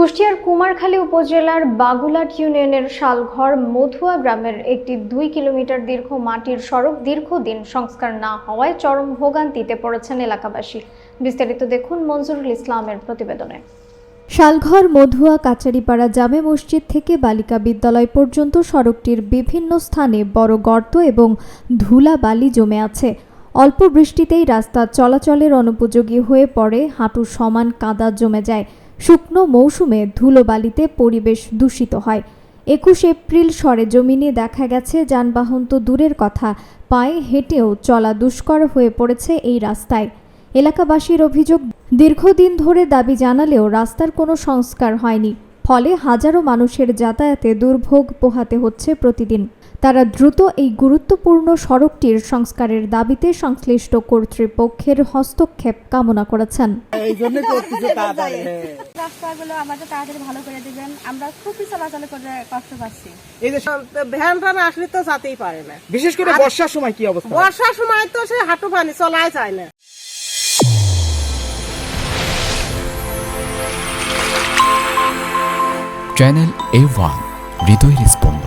কুষ্টিয়ার কুমারখালী উপজেলার বাগুলাট ইউনিয়নের শালঘর মধুয়া গ্রামের একটি 2 কিলোমিটার দীর্ঘ মাটির সড়ক দীর্ঘদিন সংস্কার না হওয়ায় চরম ভোগান্তিতে পড়েছেন এলাকাবাসী। বিস্তারিত দেখুন মঞ্জুরুল ইসলামের প্রতিবেদনে। শালঘর মধুয়া কাচারিপাড়া জামে মসজিদ থেকে বালিকা বিদ্যালয় পর্যন্ত সড়কটির বিভিন্ন স্থানে বড় গর্ত এবং ধুলা বালি জমে আছে। অল্প বৃষ্টিতেই রাস্তা চলাচলের অনুপযোগী হয়ে পড়ে, হাঁটু সমান কাদা জমে যায়। শুকনো মৌসুমে ধুলোবালিতে পরিবেশ দূষিত হয়। 21 এপ্রিল সরেজমিনে দেখা গেছে যানবাহন তো দূরের কথা, পায়ে হেঁটেও চলা দুষ্কর হয়ে পড়েছে এই রাস্তায়। এলাকাবাসীর অভিযোগ, দীর্ঘদিন ধরে দাবি জানালেও রাস্তার কোনো সংস্কার হয়নি, ফলে হাজারো মানুষের যাতায়াতে দুর্ভোগ পোহাতে হচ্ছে প্রতিদিন। তারা দ্রুত এই গুরুত্বপূর্ণ সড়কটির সংস্কারের দাবিতে সংশ্লিষ্ট কর্তৃপক্ষের হস্তক্ষেপ কামনা করেছেন। রাস্তাগুলো আমাদের তাড়াতাড়ি ভালো করে দিবেন, আমরা খুবই চলাচল করে কষ্ট পাচ্ছি। এই যে ভ্যান টান আসলে তো যেতেই পারে না, বিশেষ করে বর্ষার সময় কি অবস্থা? বর্ষার সময় তো সে হাঁটু পানি চলাই যায় না। চ্যানেল A1 হৃদয়ের স্পন্দন।